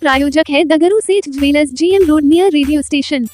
प्रायोजक है दगरू सेठ jewellers, GM road near radio station.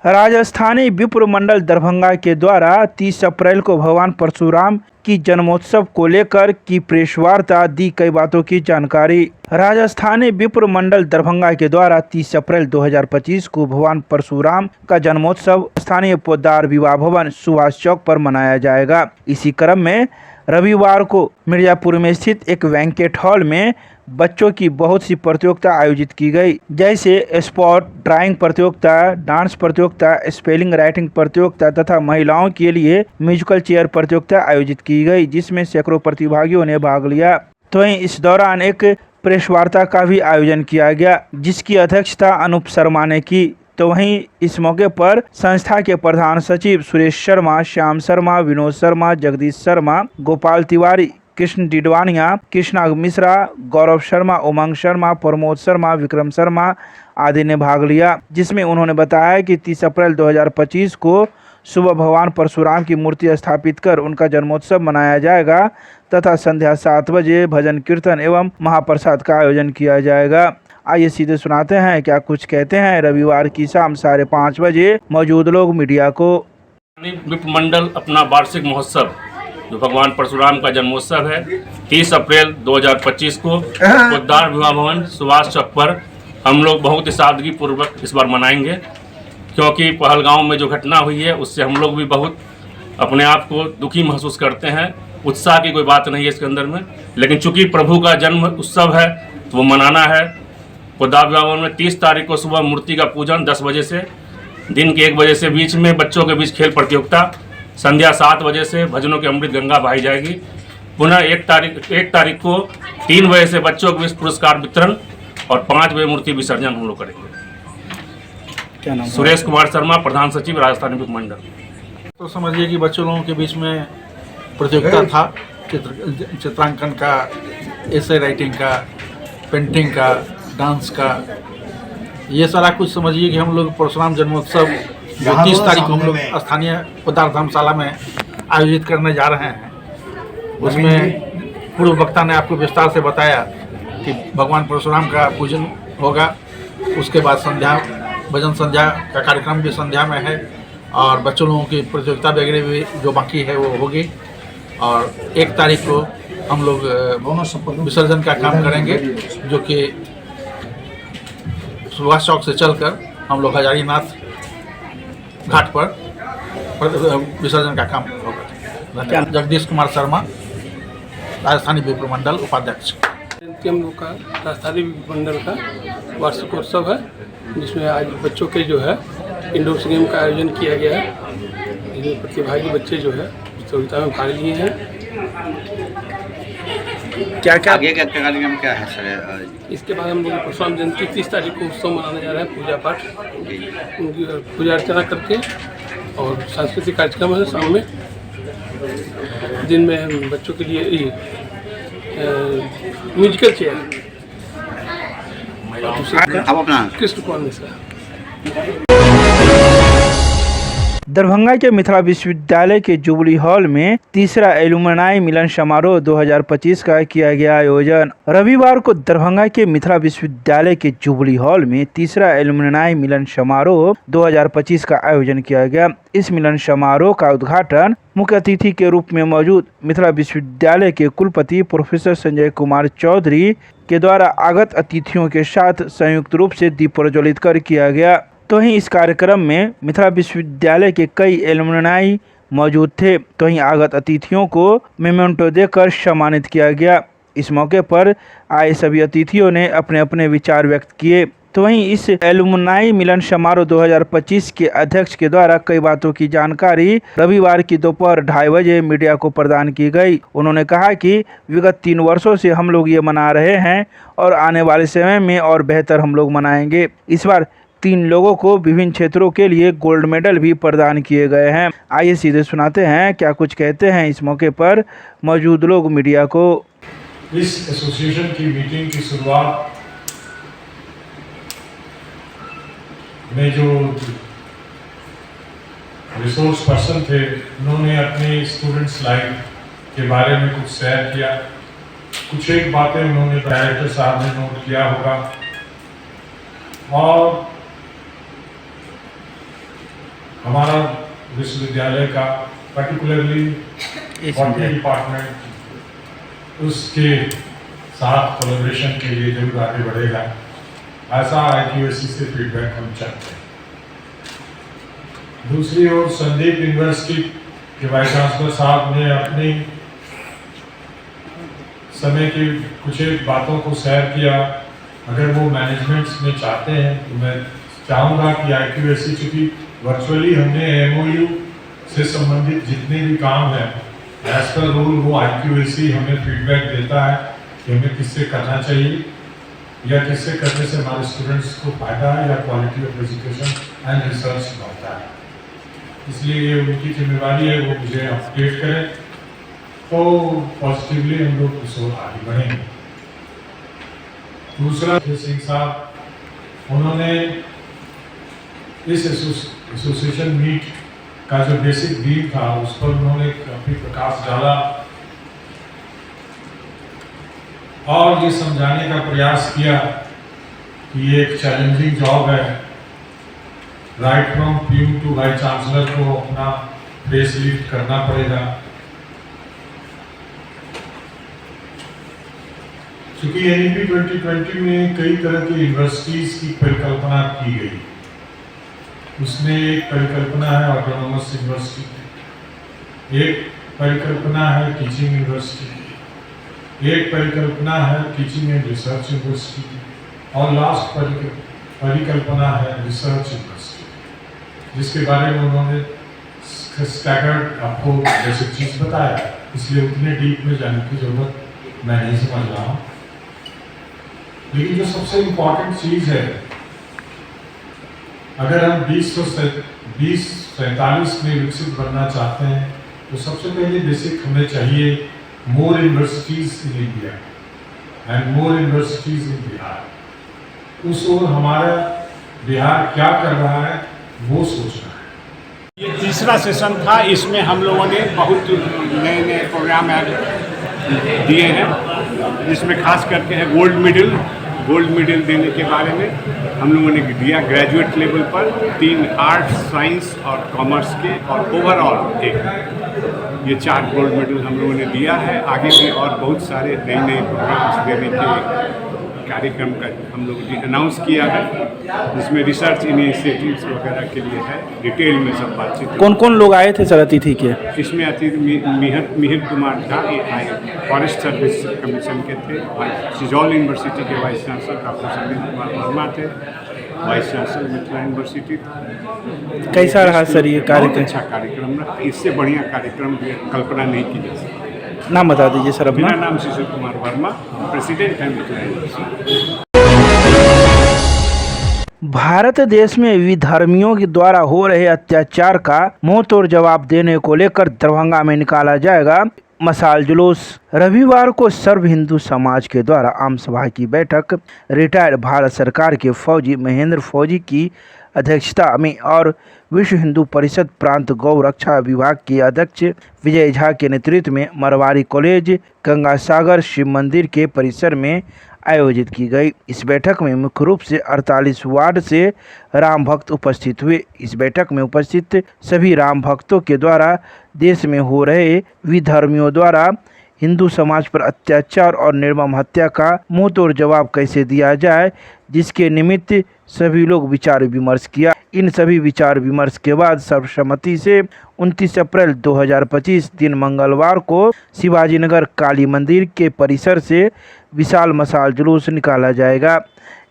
Rajasthani विप्र मंडल दरभंगा के द्वारा 30 अप्रैल को भगवान परशुराम की जन्मोत्सव को लेकर की प्रेस वार्ता, दी कई बातों की जानकारी। राजस्थानी विप्र मंडल दरभंगा के द्वारा 30 अप्रैल 2025 को भगवान परशुराम का जन्मोत्सव स्थानीय पोद्दार विवाह भवन सुभाष चौक पर मनाया जाएगा। इसी क्रम में रविवार को मिर्जापुर में स्थित एक बैंकेट हॉल में बच्चों की बहुत सी प्रतियोगिता आयोजित की गई, जैसे स्पोर्ट, ड्राइंग प्रतियोगिता, डांस प्रतियोगिता, स्पेलिंग राइटिंग प्रतियोगिता तथा महिलाओं के लिए म्यूजिकल चेयर प्रतियोगिता आयोजित की गई, जिसमें सैकड़ों प्रतिभागियों ने भाग लिया। तो वहीं इस दौरान एक प्रेस वार्ता का भी आयोजन किया गया, जिसकी अध्यक्षता अनूप शर्मा ने की। तो वहीं इस मौके पर संस्था के प्रधान सचिव सुरेश शर्मा, श्याम शर्मा, विनोद शर्मा, जगदीश शर्मा, गोपाल तिवारी, कृष्ण डिडवानिया, कृष्णा मिश्रा, गौरव शर्मा, उमंग शर्मा, प्रमोद शर्मा, विक्रम शर्मा आदि ने भाग लिया, जिसमें उन्होंने बताया कि 30 अप्रैल 2025 को सुबह भगवान परशुराम की मूर्ति स्थापित कर उनका जन्मोत्सव मनाया जाएगा तथा संध्या 7 बजे भजन कीर्तन एवं महाप्रसाद का आयोजन किया जाएगा। आइए सीधे सुनाते हैं क्या कुछ कहते हैं रविवार की शाम 5:30 बजे मौजूद लोग मीडिया को। विप्र मंडल अपना वार्षिक महोत्सव जो भगवान परशुराम का जन्मोत्सव है 30 अप्रैल 2025 को पोद्दार विवाह भवन सुभाष चौक पर हम लोग बहुत ही सादगी पूर्वक इस बार मनाएंगे, क्योंकि पहलगांव में जो घटना हुई है उससे हम लोग भी बहुत अपने आप को दुखी महसूस करते हैं। उत्साह की कोई बात नहीं है इसके अंदर में, लेकिन चूंकि प्रभु का जन्म उत्सव है तो वो मनाना है। पोद्दार विवाह भवन में 30 तारीख को सुबह मूर्ति का पूजन 10 बजे से, दिन के 1 बजे से बीच में बच्चों के बीच खेल प्रतियोगिता, संध्या 7 बजे से भजनों की अमृत गंगा बहाई जाएगी। पुनः 1 तारीख को 3 बजे से बच्चों के बीच पुरस्कार वितरण और 5 बजे मूर्ति विसर्जन हम लोग करेंगे। क्या नाम? सुरेश कुमार शर्मा, प्रधान सचिव, राजस्थानी विप्र मंडल। तो समझिए कि बच्चों लोगों के बीच में प्रतियोगिता था, चित्रांकन का, एसे राइटिंग का, पेंटिंग का, डांस का, ये सारा कुछ समझिए कि हम लोग परशुराम जन्मोत्सव 30 तारीख को हम लोग स्थानीय पोद्दार धर्मशाला में आयोजित करने जा रहे हैं। उसमें पूर्व वक्ता ने आपको विस्तार से बताया कि भगवान परशुराम का पूजन होगा, उसके बाद संध्या भजन संध्या का कार्यक्रम भी संध्या में है और बच्चों लोगों की प्रतियोगिता वगैरह भी जो बाकी है वो होगी। और 1 तारीख को हम लोग विसर्जन का काम करेंगे, जो कि सुभाष चौक से चलकर हम लोग हजारीनाथ घाट पर विसर्जन का काम होगा। जगदीश कुमार शर्मा, राजस्थानी विप्र मंडल उपाध्यक्ष। हम लोग का राजस्थानी विप्र मंडल का वार्षिकोत्सव है, जिसमें आज बच्चों के जो है इंडोर गेम का आयोजन किया गया है, जिसमें प्रतिभागी बच्चे जो है प्रतियोगिता में भाग लिए हैं। क्या आगे का कार्यक्रम क्या है सर? इसके बाद हम लोग परशुराम जयंती 30 तारीख को उत्सव मनाने जा रहे हैं, पूजा पाठ उनकी पूजा अर्चना करके, और सांस्कृतिक कार्यक्रम है शाम में। दिन में हम बच्चों के लिए म्यूजिकल चेयर अब अपना कृष्ण कुमार मिश्रा। दरभंगा के मिथिला विश्वविद्यालय के जुबली हॉल में तीसरा एलुमनाई मिलन समारोह 2025 का किया गया आयोजन। रविवार को दरभंगा के मिथिला विश्वविद्यालय के जुबली हॉल में तीसरा एलुमनाई मिलन समारोह 2025 का आयोजन किया गया। इस मिलन समारोह का उद्घाटन मुख्य अतिथि के रूप में मौजूद मिथिला विश्वविद्यालय के कुलपति प्रोफेसर संजय कुमार चौधरी के द्वारा आगत अतिथियों के साथ संयुक्त रूप से दीप प्रज्वलित कर किया गया। तो वहीं इस कार्यक्रम में मिथिला विश्वविद्यालय के कई एलुमनाई मौजूद थे। तो वहीं आगत अतिथियों को मेमेंटो देकर सम्मानित किया गया। इस मौके पर आए सभी अतिथियों ने अपने अपने विचार व्यक्त किए। तो वहीं इस एलुमनाई मिलन समारोह 2025 के अध्यक्ष के द्वारा कई बातों की जानकारी रविवार की दोपहर 2:30 बजे मीडिया को प्रदान की गई। उन्होंने कहा कि विगत 3 वर्षों से हम लोग ये मना रहे हैं और आने वाले समय में और बेहतर हम लोग मनाएंगे। इस बार 3 लोगों को विभिन्न क्षेत्रों के लिए गोल्ड मेडल भी प्रदान किए गए हैं। आइए सीधे सुनाते हैं क्या कुछ कहते हैं इस मौके पर मौजूद लोग मीडिया को। इस एसोसिएशन की मीटिंग की शुरुआत में जो रिसोर्स पर्सन थे उन्होंने अपनी स्टूडेंट्स लाइफ के बारे में कुछ शेयर किया, कुछ एक बातें उन्होंने डायरेक्टर साहब ने नोट किया होगा और हमारा विश्वविद्यालय का पर्टिकुलरली बॉटनी डिपार्टमेंट उसके साथ कोलैबोरेशन के लिए जरूर आगे बढ़ेगा, ऐसा IQAC से फीडबैक हम चाहते हैं। दूसरी ओर संदीप यूनिवर्सिटी के वाइस चांसलर साहब ने अपनी समय की कुछ एक बातों को शेयर किया। अगर वो मैनेजमेंट में चाहते हैं तो मैं चाहूँगा कि IQAC, चूँकि वर्चुअली हमने MOU से संबंधित जितने भी काम हैं एज पर रूल वो IQAC हमें फीडबैक देता है कि हमें किससे करना चाहिए या किससे करने से हमारे स्टूडेंट्स को फायदा है या quality of education and research बढ़ता है। इसलिए ये उनकी जिम्मेवारी है, वो मुझे अपडेट करें तो पॉजिटिवली हम लोग उस ओर आगे बढ़ेंगे। दूसरा, सिंह साहब उन्होंने इस एसोसिएशन मीट का जो बेसिक डील था उस पर उन्होंने काफी प्रकाश डाला और ये समझाने का प्रयास किया कि ये एक चैलेंजिंग जॉब है। Right from peon to vice chancellor को अपना फेस लिफ्ट करना पड़ेगा, क्योंकि NEP 2020 में कई तरह की यूनिवर्सिटीज की परिकल्पना की गई। उसमें एक परिकल्पना है ऑटोनोमस यूनिवर्सिटी, एक परिकल्पना है टीचिंग यूनिवर्सिटी, एक परिकल्पना है टीचिंग एंड रिसर्च यूनिवर्सिटी और लास्ट परिकल्पना है रिसर्च यूनिवर्सिटी, जिसके बारे में उन्होंने स्टैगर्ड अप्रोच जैसे चीज़ बताया। इसलिए उतने डीप में जाने की जरूरत मैं नहीं समझ रहा हूँ। लेकिन जो सबसे इम्पोर्टेंट चीज़ है, अगर हम 2047 में विकसित बनना चाहते हैं तो सबसे पहले बेसिक हमें चाहिए more universities in India and more universities in Bihar. उस ओर हमारा बिहार क्या कर रहा है वो सोचना है। ये तीसरा सेशन था, इसमें हम लोगों ने बहुत नए नए प्रोग्राम दिए हैं, जिसमें खास करके है गोल्ड मेडल देने के बारे में हम लोगों ने दिया। ग्रेजुएट लेवल पर 3 आर्ट्स, साइंस और कॉमर्स के और ओवरऑल ये 4 गोल्ड मेडल हम लोगों ने दिया है। आगे भी और बहुत सारे नए नए प्रोग्राम्स देने के कार्यक्रम का हम लोगों ने अनाउंस किया है, जिसमें रिसर्च इनिशिएटिव्स वगैरह के लिए है। डिटेल में सब बातचीत। कौन कौन लोग आए थे सर अतिथि के? इसमें अतिथि Mihir Kumar Jha forest service commission के थे, सिजौल यूनिवर्सिटी के vice chancellor doctor Sandeep Kumar Verma थे, वाइस चांसलर मिथिला यूनिवर्सिटी। कैसा रहा सर ये कार्यक्रम? अच्छा कार्यक्रम रहा, इससे बढ़िया कार्यक्रम कल्पना नहीं की जा सकती। नाम बता दीजिए सर अपना। मेरा नाम शिशिर कुमार वर्मा, प्रेसिडेंट है मिथिला यूनिवर्सिटी। भारत देश में विधर्मियों के द्वारा हो रहे अत्याचार का मुंह तोड़ जवाब देने को लेकर दरभंगा में निकाला जाएगा मशाल जुलूस। रविवार को सर्व हिंदू समाज के द्वारा आम सभा की बैठक रिटायर्ड भारत सरकार के फौजी महेंद्र फौजी की अध्यक्षता में और विश्व हिंदू परिषद प्रांत गौ रक्षा विभाग के अध्यक्ष विजय झा के नेतृत्व में मरवाड़ी कॉलेज गंगासागर शिव मंदिर के परिसर में आयोजित की गई। इस बैठक में मुख्य रूप से 48 वार्ड से राम भक्त उपस्थित हुए। इस बैठक में उपस्थित सभी राम भक्तों के द्वारा देश में हो रहे विधर्मियों द्वारा हिंदू समाज पर अत्याचार और निर्मम हत्या का मुंहतोड़ जवाब कैसे दिया जाए, जिसके निमित्त सभी लोग विचार विमर्श किया। इन सभी विचार विमर्श के बाद सर्वसम्मति से 29 अप्रैल 2025 दिन मंगलवार को शिवाजीनगर काली मंदिर के परिसर से विशाल मशाल जुलूस निकाला जाएगा।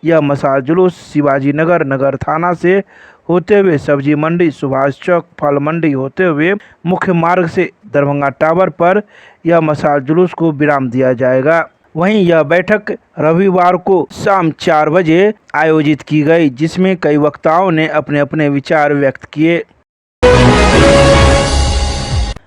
यह मशाल जुलूस शिवाजीनगर नगर थाना से होते हुए सब्जी मंडी, सुभाष चौक, फल मंडी होते हुए मुख्य मार्ग से दरभंगा टावर पर यह मशाल जुलूस को विराम दिया जाएगा। वहीं यह बैठक रविवार को शाम 4 बजे आयोजित की गई, जिसमें कई वक्ताओं ने अपने अपने विचार व्यक्त किए।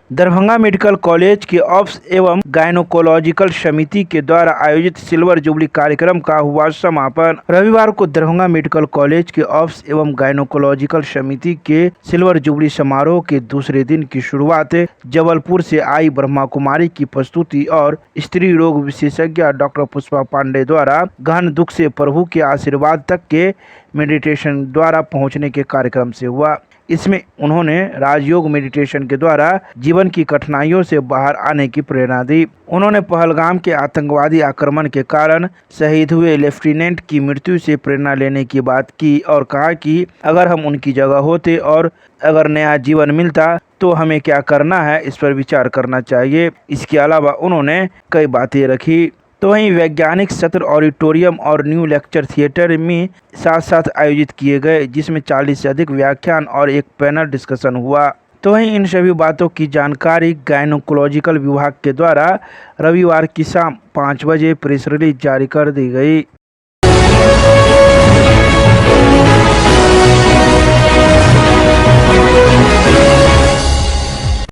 दरभंगा मेडिकल कॉलेज के ऑप्स एवं गायनोकोलॉजिकल समिति के द्वारा आयोजित सिल्वर जुबली कार्यक्रम का हुआ समापन। रविवार को दरभंगा मेडिकल कॉलेज के ऑप्स एवं गायनोकोलॉजिकल समिति के सिल्वर जुबली समारोह के दूसरे दिन की शुरुआत जबलपुर से आई ब्रह्मा कुमारी की प्रस्तुति और स्त्री रोग विशेषज्ञ डॉक्टर पुष्पा पांडे द्वारा गहन दुख से प्रभु के आशीर्वाद तक के मेडिटेशन द्वारा पहुंचने के कार्यक्रम से हुआ। इसमें उन्होंने राजयोग मेडिटेशन के द्वारा जीवन की कठिनाइयों से बाहर आने की प्रेरणा दी। उन्होंने पहलगाम के आतंकवादी आक्रमण के कारण शहीद हुए लेफ्टिनेंट की मृत्यु से प्रेरणा लेने की बात की और कहा कि अगर हम उनकी जगह होते और अगर नया जीवन मिलता तो हमें क्या करना है, इस पर विचार करना चाहिए। इसके अलावा उन्होंने कई बातें रखी। तो वहीं वैज्ञानिक सत्र ऑडिटोरियम और न्यू लेक्चर थिएटर में साथ साथ आयोजित किए गए, जिसमें 40 से अधिक व्याख्यान और एक पैनल डिस्कशन हुआ। तो वहीं इन सभी बातों की जानकारी गायनोकोलॉजिकल विभाग के द्वारा रविवार की शाम 5 बजे प्रेस रिलीज जारी कर दी गई।